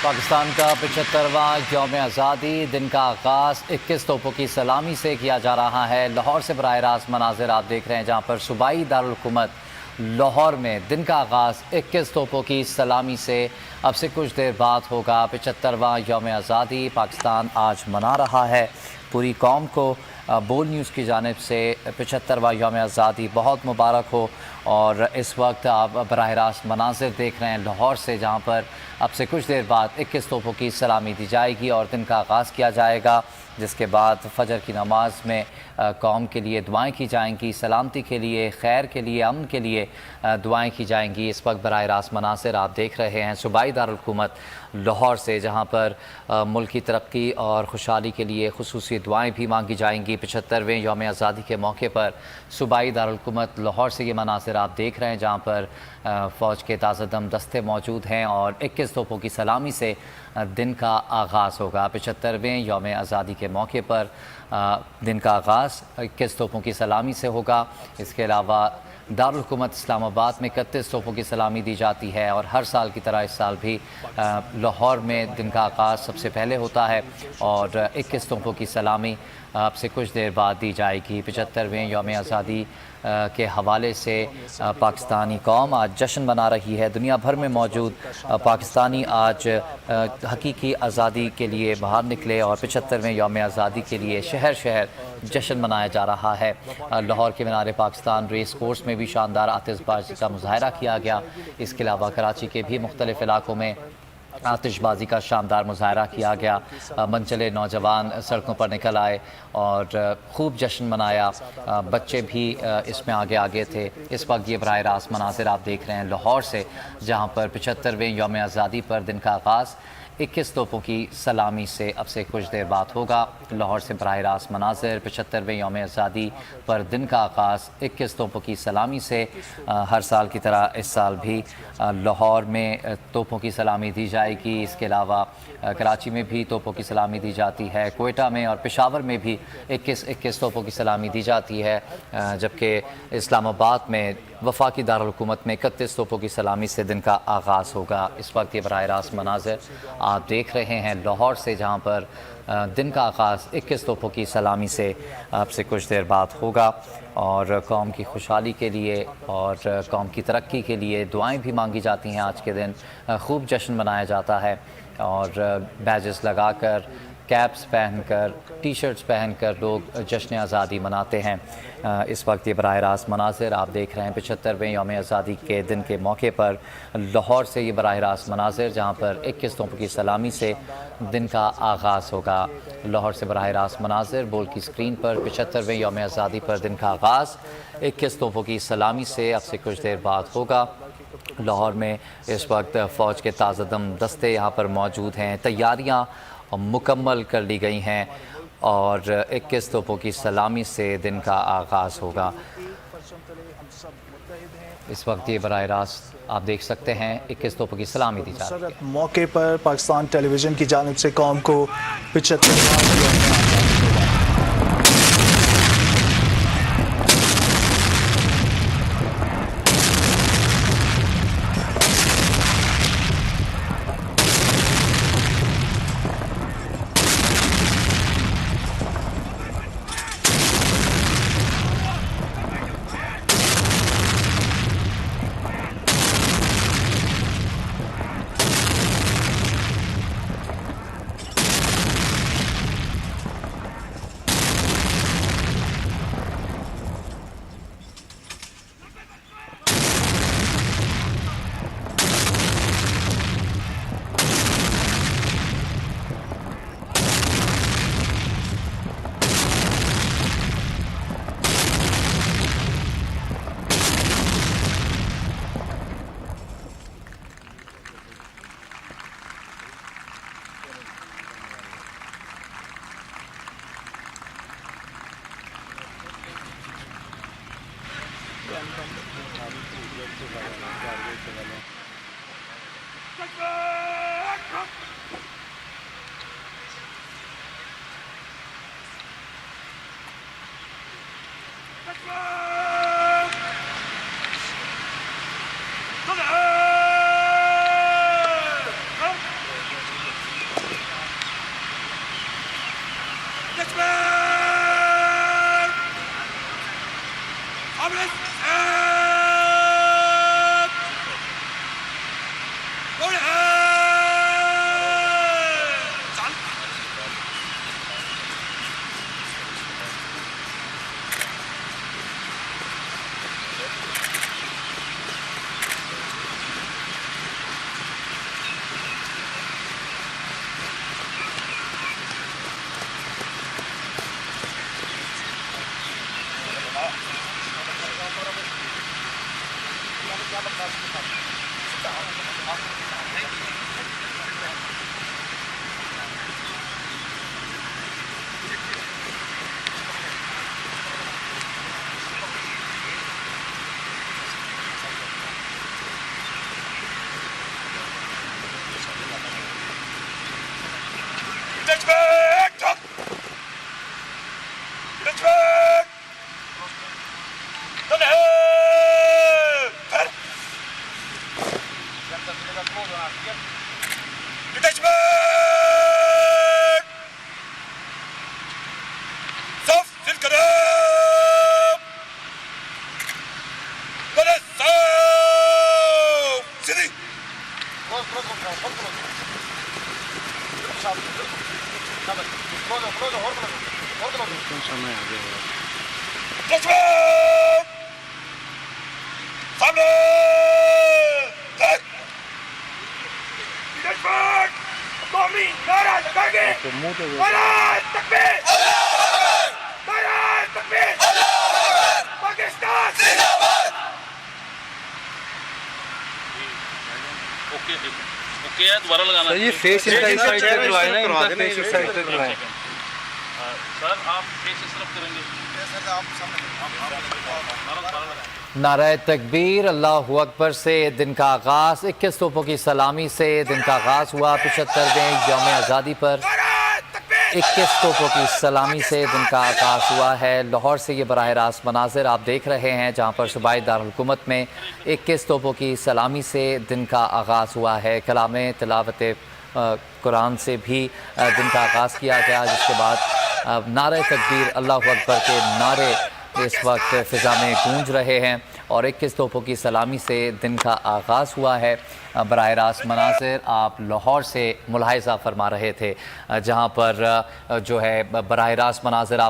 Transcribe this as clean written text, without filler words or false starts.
पाकिस्तान का 75वां यौम आज़ादी दिन का आगाज़ 21 तोपों की सलामी से किया जा रहा है। लाहौर से बराह रास्त मनाजिर आप देख रहे हैं, जहाँ पर सूबाई दारुल हुकूमत लाहौर में दिन का आगाज़ 21 तोपों की सलामी से अब से कुछ देर बाद होगा। 75वां यौम आज़ादी पाकिस्तान आज मना रहा है। पूरी कौम को बोल न्यूज़ की जानिब से 75वां यौम आज़ादी बहुत मुबारक हो। और इस वक्त आप बराह रास्त मनाजिर देख रहे हैं लाहौर से, जहाँ पर अब से कुछ देर बाद 21 तोपों की सलामी दी जाएगी और दिन का आगाज़ किया जाएगा, जिसके बाद फजर की नमाज में कौम के लिए दुआएं की जाएंगी, सलामती के लिए, खैर के लिए, अमन के लिए दुआएं की जाएंगी। इस वक्त बराह रास्त मनासिर आप देख रहे हैं सूबाई दारुल हुकूमत लाहौर से, जहाँ पर मुल्क की तरक्की और खुशहाली के लिए खुसूसी दुआएं भी मांगी जाएंगी। 75वें यौम आज़ादी के मौके पर सूबाई दारुल हुकूमत लाहौर से ये मनासिर आप देख रहे हैं, जहाँ पर फ़ौज के ताज़ादम दस्ते मौजूद हैं और 21 तोपों की सलामी से दिन का आगाज़ होगा। 75वें यौम आज़ादी के मौके पर दिन का आगाज़ 21 तोपों की सलामी से होगा। इसके अलावा दारुल हुकूमत इस्लामाबाद में 31 तोपों की सलामी दी जाती है और हर साल की तरह इस साल भी लाहौर में दिन का आगाज़ सबसे पहले होता है और 21 तोपों की सलामी अब से कुछ देर बाद दी जाएगी। 75वें यौम आज़ादी के हवाले से पाकिस्तानी कौम आज जश्न मना रही है। दुनिया भर में मौजूद पाकिस्तानी आज हकीकी आज़ादी के लिए बाहर निकले और 75वें यौम आज़ादी के लिए शहर शहर जश्न मनाया जा रहा है। लाहौर के मीनार पाकिस्तान रेस कोर्स में भी शानदार आतिशबाजी का मुजाहरा किया गया। इसके अलावा कराची के भी मुख्तलिफ़ इलाकों में आतिशबाजी का शानदार मुजाहरा किया गया। मनचले नौजवान सड़कों पर निकल आए और खूब जश्न मनाया। बच्चे भी इसमें आगे आगे थे। इस वक्त ये बराह रास्त मनासिर आप देख रहे हैं लाहौर से, जहाँ पर 75वें यौम आज़ादी पर दिन का आगाज़ 21 तोपों की सलामी से अब से कुछ देर बाद होगा। लाहौर से बराह रास्त मनाजिर 75वें यौम आज़ादी पर दिन का आगाज़ 21 तोपों की सलामी से। हर साल की तरह इस साल भी लाहौर में तोपों की सलामी दी जाएगी। इसके अलावा कराची में भी तोपों की सलामी दी जाती है। कोयटा में और पेशावर में भी 21 तोपों की सलामी दी जाती है, जबकि इस्लामाबाद में वफाकी दारुल हुकूमत में 31 तोपों की सलामी से दिन का आगाज़ होगा। इस वक्त ये बराह रास्त मनाज़िर आप देख रहे हैं लाहौर से, जहाँ पर दिन का आगाज़ 21 तोपों की सलामी से अब से कुछ देर बाद होगा और कौम की खुशहाली के लिए और कौम की तरक्की के लिए दुआएं भी मांगी जाती हैं। आज के दिन खूब जश्न मनाया जाता है और बैजेस लगाकर, कैप्स पहनकर, टी शर्ट्स पहनकर लोग जश्न आज़ादी मनाते हैं। इस वक्त ये बराह रास्त मनासिर आप देख रहे हैं 75वें यौम आज़ादी के दिन के मौके पर लाहौर से ये बराह रास्त मनासिर, जहाँ पर 21 तोपों की सलामी से दिन का आगाज़ होगा। लाहौर से बराह रास्त मनासिर बोल की स्क्रीन पर 75वें यौम आज़ादी पर दिन का आगाज़ 21 तोपों की सलामी से अब से कुछ देर बाद होगा। लाहौर में इस वक्त फ़ौज के ताज़ादम दस्ते यहाँ पर मौजूद हैं। तैयारियाँ मुकम्मल कर ली गई हैं और 21 तोपों की सलामी से दिन का आगाज़ होगा। इस वक्त ये बराह रास्त आप देख सकते हैं 21 तोपों की सलामी दी जा रही है। मौके पर पाकिस्तान टेलीविज़न की जानिब से कौम को 75 ओके है, दोबारा लगाना ये फेस इस साइड से करवाए ना, इनका फेस इस साइड से करवाए। सर आप फेस इस तरफ करेंगे। नारे तकबीर, अल्लाहु अकबर से दिन का आगाज़ 21 तोपों की सलामी से दिन का आगाज़ हुआ। 75वें यौम आज़ादी पर 21 तोपों की सलामी से दिन का आगाज़ हुआ है। लाहौर से ये बराह रास्त मनाजिर आप देख रहे हैं, जहाँ पर सूबाई दारुल-हुकूमत में 21 तोपों की सलामी से दिन का आगाज़ हुआ है। कलाम तिलावत कुरान से भी दिन का आगाज़ किया गया, जिसके बाद नारे तकबीर, अल्लाहु अकबर के नारे इस वक्त फ़िज़ा में गूंज रहे हैं और 21 तोपों की सलामी से दिन का आगाज़ हुआ है। बराह रास्त मनाज़िर आप लाहौर से मुलाहिज़ा फरमा रहे थे, जहाँ पर जो है बराह रास्त मनाज़िर आप